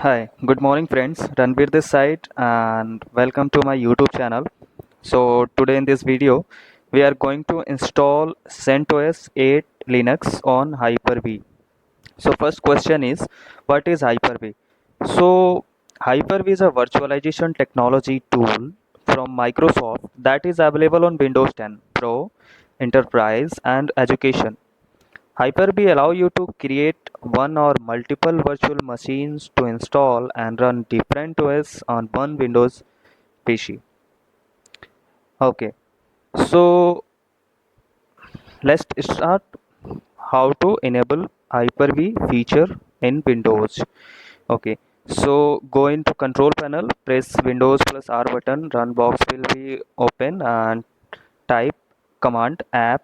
Hi, good morning friends. Ranveer this side and welcome to my YouTube channel. So today in this video we are going to install CentOS 8 Linux on Hyper-V. So first question is, what is Hyper-V? So Hyper-V is a virtualization technology tool from Microsoft that is available on Windows 10 Pro, Enterprise and Education. Hyper-V allow you to create one or multiple virtual machines to install and run different OS on one Windows PC. Okay, so let's start how to enable Hyper-V feature in Windows. Okay, so go into control panel, press Windows plus R button, run box will be open and type command app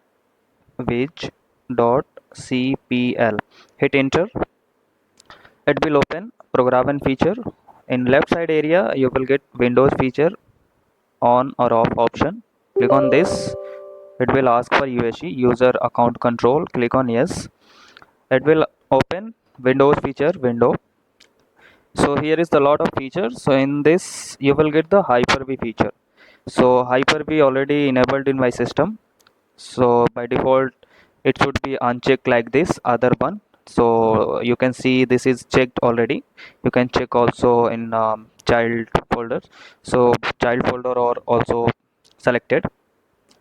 cpl. Hit enter. It will open program and feature. In left side area you will get Windows feature on or off option. Click on this. It will ask for USC user account control. Click on yes. It will open Windows feature window. So here is the lot of features. So in this you will get the Hyper-V feature. So Hyper-V already enabled in my system. So by default it should be unchecked like this other one. So you can see this is checked already. You can check also in child folders. So child folder or also selected.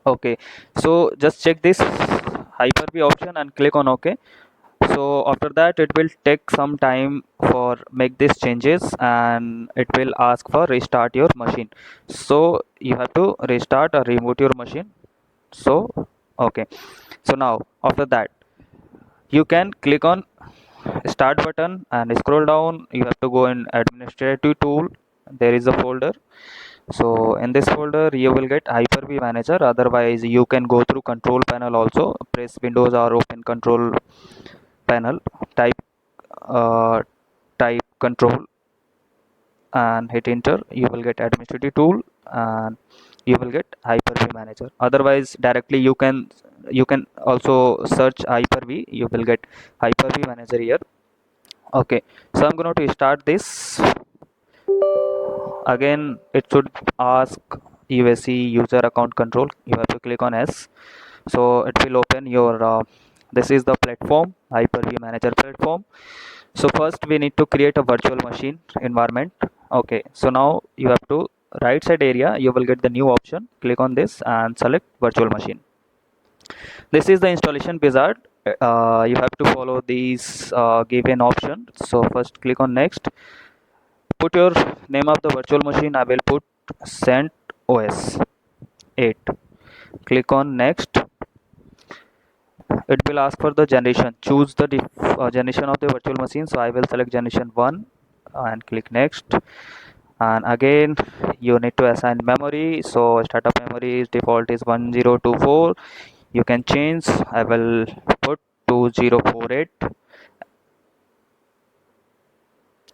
Okay, so just check this Hyper-V option and click on OK. So after that it will take some time for make these changes and it will ask for restart your machine. So you have to restart or reboot your machine. So okay, so now after that you can click on start button and scroll down. You have to go in administrative tool. There is a folder. So in this folder you will get Hyper-V manager. Otherwise you can go through control panel also. Press Windows or open control panel, type uh, type control and hit enter. You will get administrative tool and you will get Hyper-V manager. Otherwise directly you can also search Hyper-V. You will get Hyper-V manager here. Okay, so I'm going to start this. Again it should ask USC user account control. You have to click on S. So it will open your this is the platform, Hyper-V manager platform. So first we need to create a virtual machine environment. Okay, so now you have to right side area you will get the new option. Click on this and select virtual machine. This is the installation wizard. You have to follow these given options. So first click on next. Put your name of the virtual machine. I will put CentOS 8. Click on next. It will ask for the generation. Choose the generation of the virtual machine. So I will select generation 1 and click next. And again you need to assign memory. So startup memory is default is 1024. You can change. I will put 2048.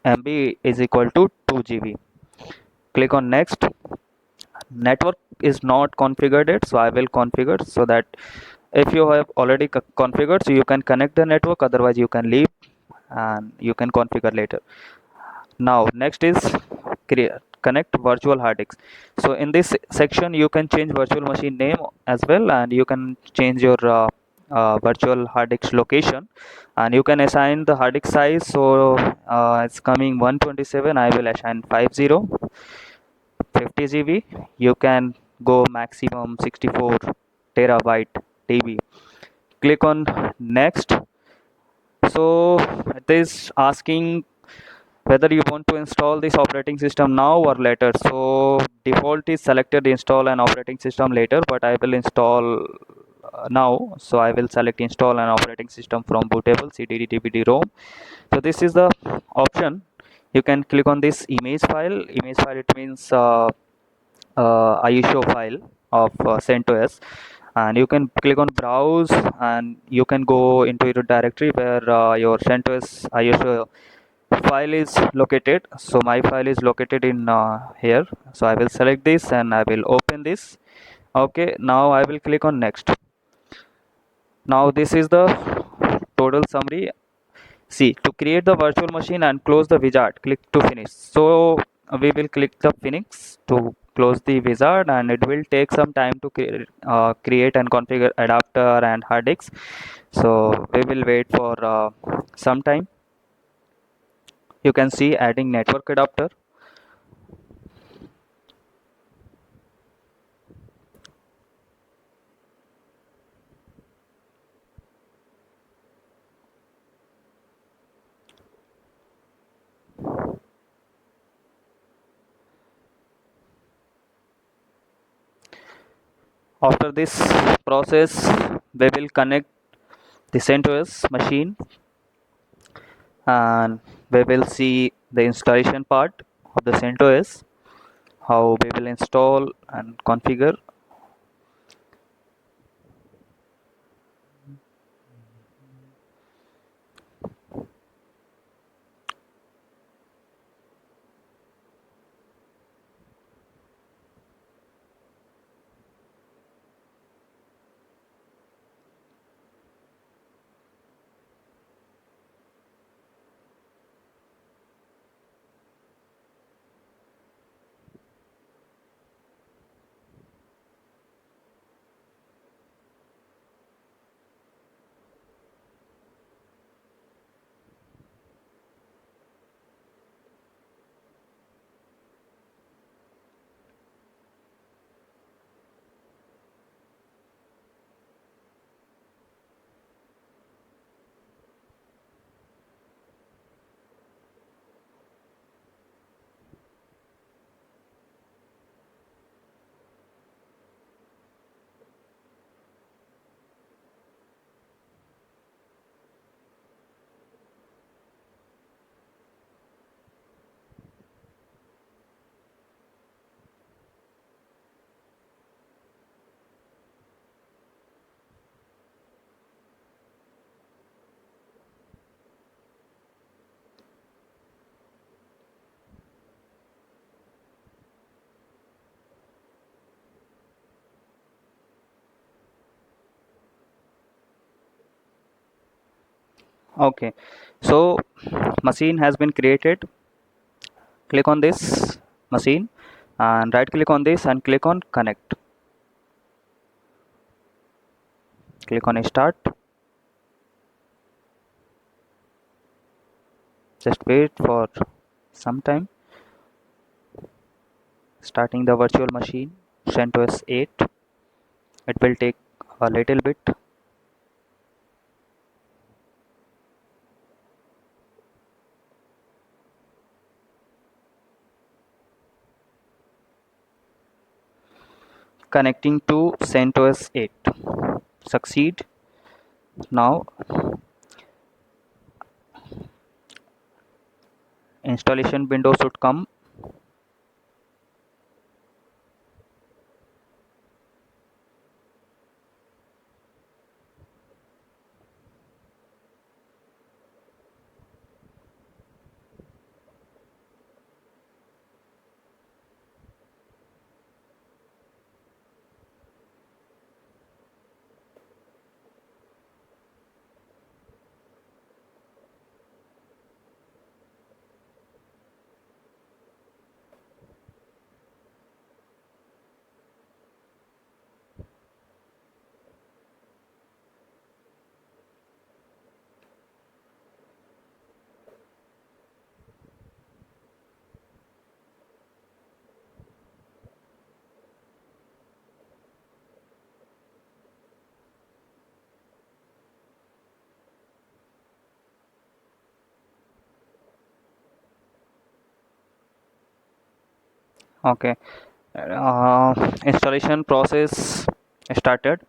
MB is equal to 2 GB. Click on next. Network is not configured yet, so I will configure, so that if you have already configured, so you can connect the network, otherwise you can leave and you can configure later. Now next is connect virtual hard disk. So in this section you can change virtual machine name as well, and you can change your virtual hard disk location, and you can assign the hard disk size. So it's coming 127. I will assign 50 GB. You can go maximum 64 terabyte TB. Click on next. So it is asking whether you want to install this operating system now or later. So default is selected install an operating system later, but I will install now. So I will select install an operating system from bootable cdd dvd rom. So this is the option. You can click on this image file. Image file, it means ISO file of CentOS, and you can click on browse and you can go into your directory where your CentOS ISO file is located. So my file is located in here. So I will select this and I will open this. Okay, now I will click on next. Now this is the total summary. See, to create the virtual machine and close the wizard, click to finish. So we will click the finish to close the wizard, and it will take some time to create and configure adapter and hard disks. So we will wait for some time. You can see adding network adapter. After this process, we will connect the CentOS machine, and we will see the installation part of the CentOS, how we will install and configure. Okay, so machine has been created. Click on this machine and right click on this and click on connect. Click on start. Just wait for some time. Starting the virtual machine CentOS 8. It will take a little bit. Connecting to CentOS 8. Succeed. Now installation window should come. Okay, installation process started.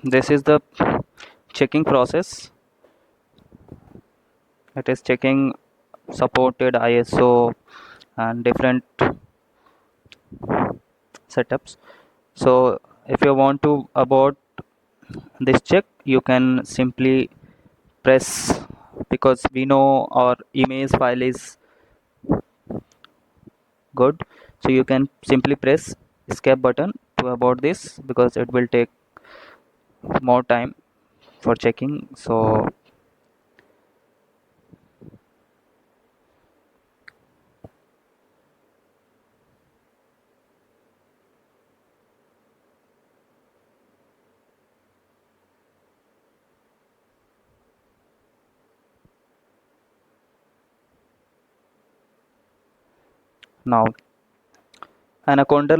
This is the checking process. It is checking supported ISO and different setups. So if you want to abort this check, you can simply press, because we know our image file is good, so you can simply press escape button to abort this, because it will take more time for checking. So now anaconda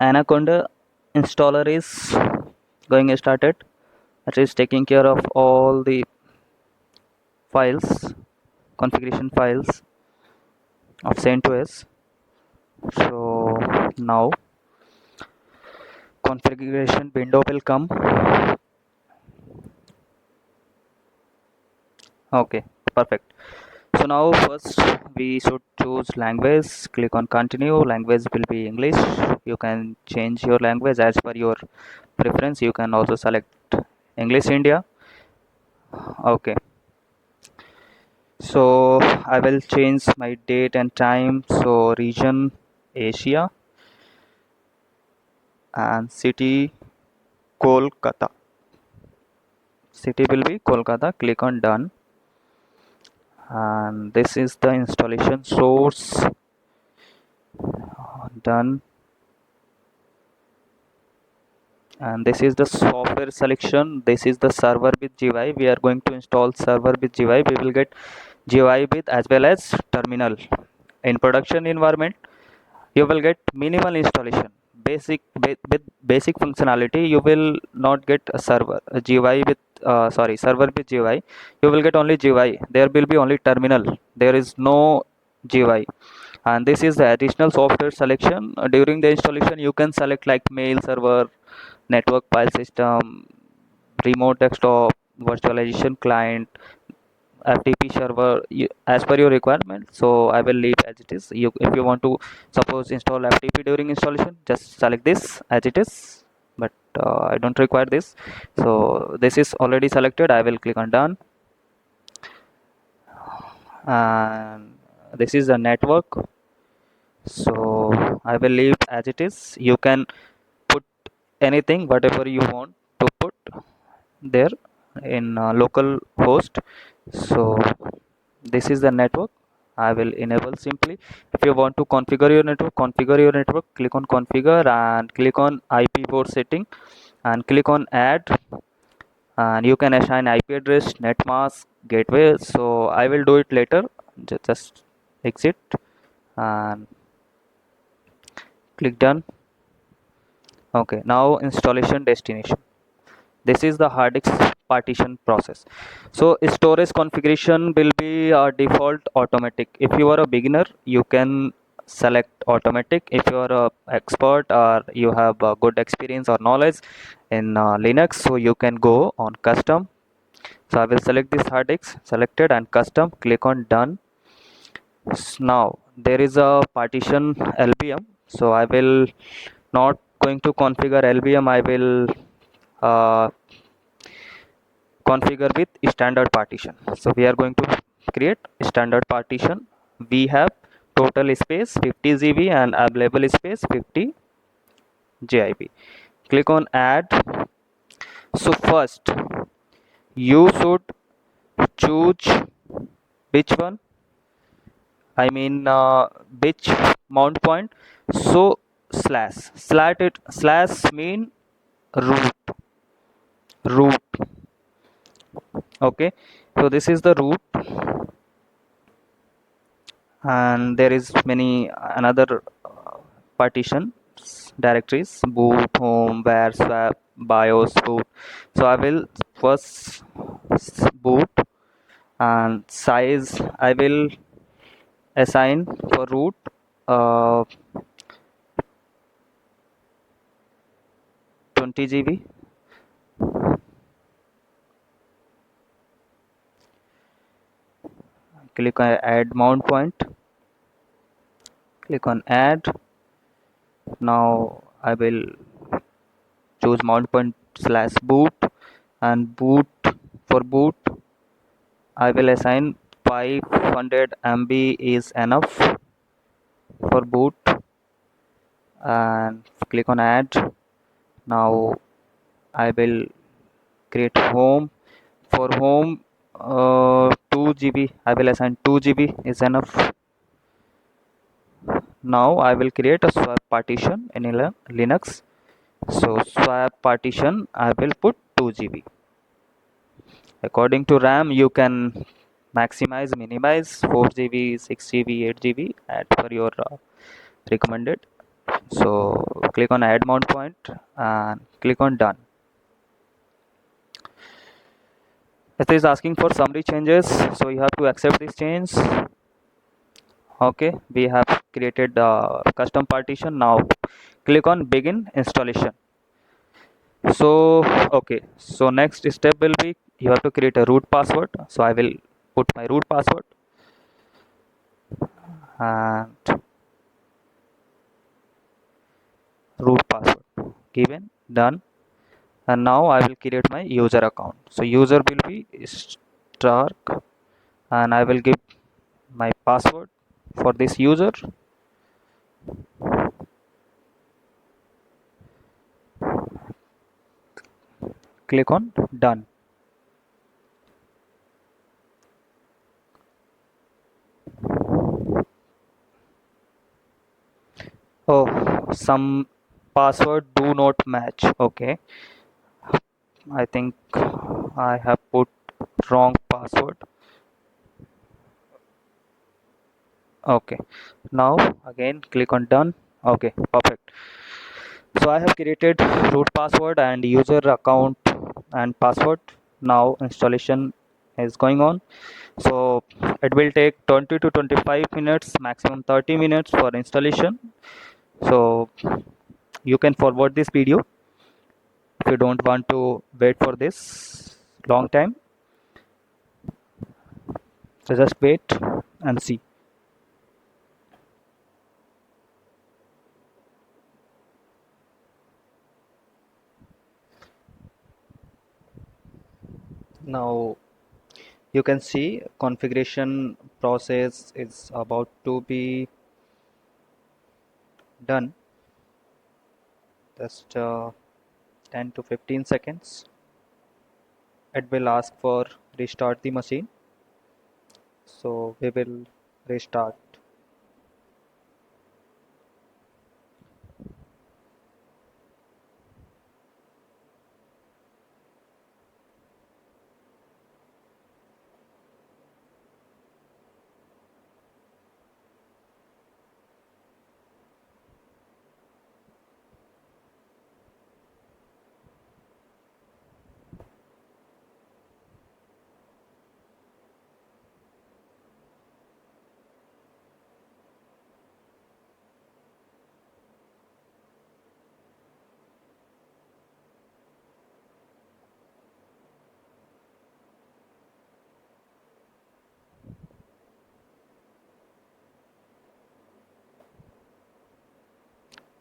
anaconda installer is going started. It is taking care of all the files, configuration files of CentOS. So now configuration window will come. Okay, perfect. So now first we should choose language. Click on continue. Language will be English. You can change your language as per your preference. You can also select English India. Okay. So I will change my date and time. So region Asia and city Kolkata. City will be Kolkata. Click on done. And this is the installation source. Done. And this is the software selection. This is the server with GUI. We are going to install server with GUI. We will get GUI with as well as terminal. In production environment, you will get minimal installation, with basic functionality. You will not get a GUI with server with GUI. You will get only GUI. There will be only terminal. There is no GUI. And this is the additional software selection. During the installation, you can select like mail server, network file system, remote desktop, virtualization client, FTP server, as per your requirement. So I will leave as it is. If you want to suppose install FTP during installation, just select this as it is. But I don't require this. So this is already selected. I will click on done. And this is the network. So I will leave as it is. You can put anything, whatever you want to put there in local host. So this is the network. I will enable simply. If you want to configure your network, click on configure and click on IP port setting and click on add, and you can assign IP address, net mask, gateway. So I will do it later. Just exit and click done. Okay, now installation destination. This is the hard disk partition process. So storage configuration will be default automatic. If you are a beginner, you can select automatic. If you are a expert or you have good experience or knowledge in Linux, so you can go on custom. So I will select this hard disk, selected, and custom. Click on done. Now there is a partition LBM. So I will not going to configure LBM. I will uh, configure with standard partition. So we are going to create standard partition. We have total space 50 GB and available space 50 GB. Click on add. So first you should choose which one, I mean which mount point. So slash mean root. Okay, so this is the root, and there is many another partitions directories: boot, home, var, swap, bios, boot. So I will first boot, and size I will assign for root uh, 20 GB. click on add mount point, click on add. Now I will choose mount point slash boot, and boot, for boot I will assign 500 MB is enough for boot, and click on add. Now I will create home. For home, 2 GB, I will assign 2 GB is enough. Now I will create a swap partition in Linux. So swap partition I will put 2 GB. According to RAM, you can maximize, minimize 4 GB, 6 GB, 8 GB at per your recommended. So click on add mount point and click on done. It is asking for summary changes, so you have to accept this change. Okay, we have created a custom partition. Now click on begin installation. So okay, so next step will be you have to create a root password. So I will put my root password and root password given, done. And now I will create my user account. So user will be Stark, and I will give my password for this user. Click on done. Oh, some password do not match. Okay, I think I have put wrong password. Okay, now again click on done. Okay, perfect. So I have created root password and user account and password. Now installation is going on. So it will take 20 to 25 minutes, maximum 30 minutes for installation. So you can forward this video if you don't want to wait for this long time. So just wait and see. Now you can see configuration process is about to be done. Just 10 to 15 seconds. It will ask for restart the machine. So we will restart.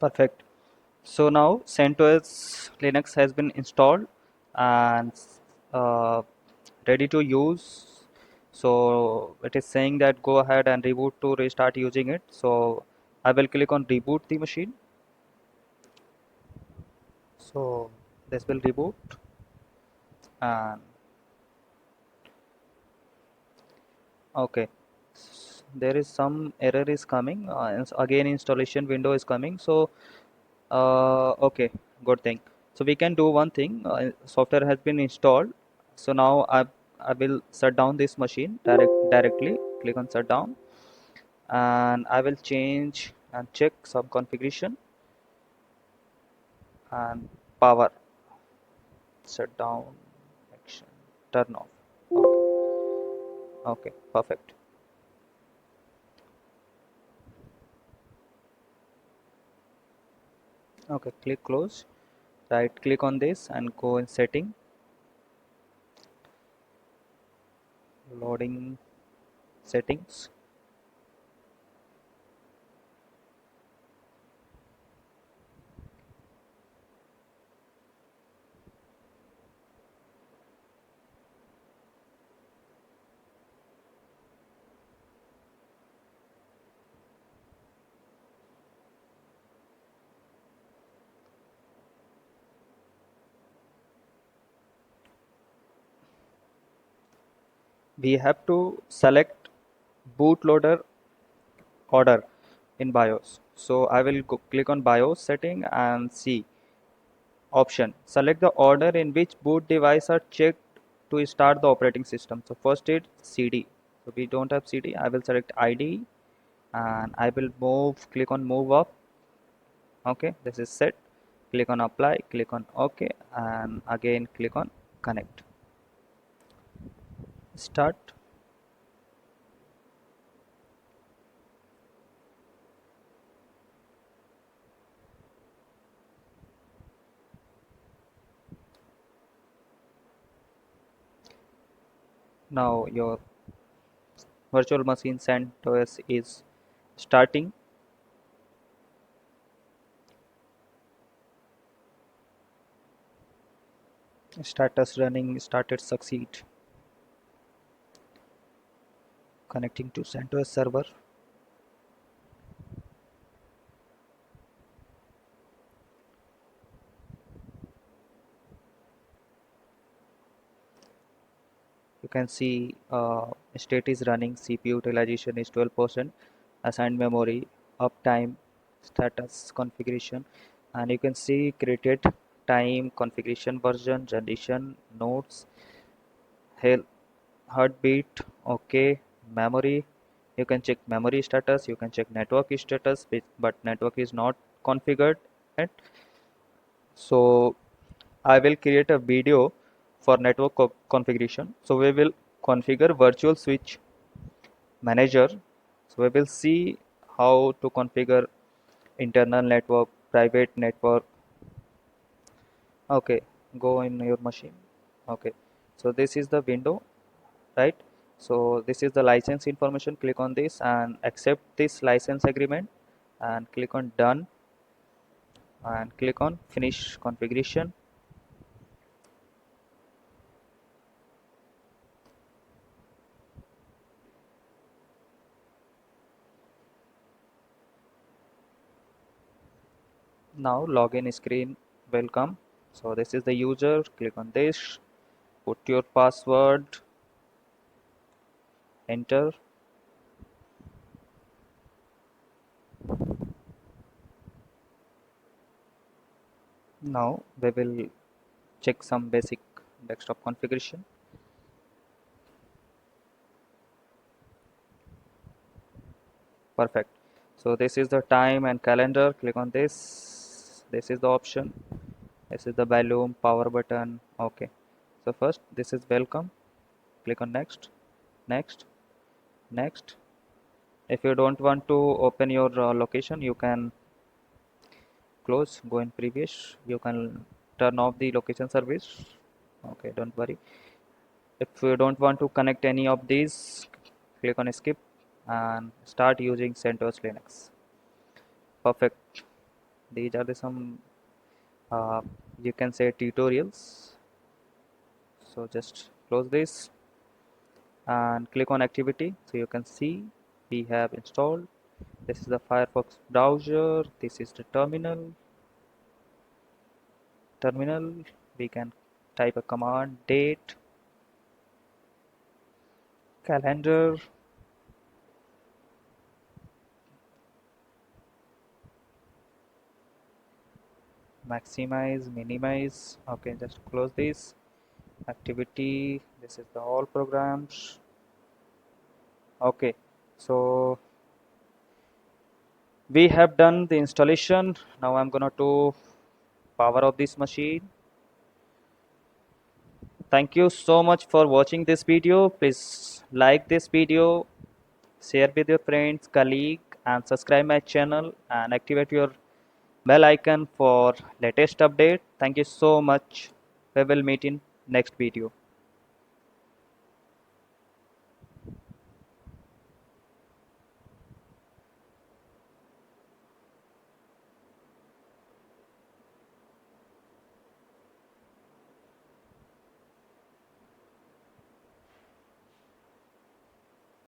Perfect. So now CentOS Linux has been installed and uh, ready to use. So it is saying that go ahead and reboot to restart using it. So I will click on reboot the machine. So this will reboot, and okay, there is some error is coming. Again installation window is coming. So okay, good thing. So we can do one thing. Software has been installed. So now I will shut down this machine directly. Click on shut down, and I will change and check some configuration and power. Shut down, action, turn off. Okay, perfect. Okay, click close. Right click on this and go in setting. Loading. settings. We have to select bootloader order in BIOS. So I will click on BIOS setting and see option. Select the order in which boot device are checked to start the operating system. So first it's CD. So we don't have CD. I will select ID and I will click on move up. Okay, this is set. Click on apply, click on OK, and again click on connect. Start. Now your virtual machine CentOS is starting. Status running, started succeed. Connecting to CentOS server. You can see state is running, CPU utilization is 12%, assigned memory, uptime, status configuration, and you can see created time, configuration version, generation, nodes, health, heartbeat, okay, memory. You can check memory status, you can check network status, but network is not configured yet. So I will create a video for network configuration. So we will configure virtual switch manager. So we will see how to configure internal network, private network. Okay, go in your machine. Okay, so this is the window, right? So this is the license information. Click on this and accept this license agreement and click on done and click on finish configuration. Now login screen will come. So this is the user. Click on this, put your password, enter. Now we will check some basic desktop configuration. Perfect. So this is the time and calendar. Click on this. This is the option. This is the volume, power button. Okay. So first this is welcome. Click on next, next, next. If you don't want to open your location, you can close, go in previous. You can turn off the location service. Okay, don't worry. If you don't want to connect any of these, click on skip and start using CentOS Linux. Perfect. These are the some uh, you can say tutorials. So just close this and click on activity. So you can see we have installed. This is the Firefox browser. This is the terminal. We can type a command date, calendar, maximize, minimize. Okay, just close this activity. This is the all programs. Okay, so we have done the installation. Now I'm gonna to power off this machine. Thank you so much for watching this video. Please like this video, share with your friends, colleague, and subscribe my channel and activate your bell icon for latest update. Thank you so much. We will meet in next video.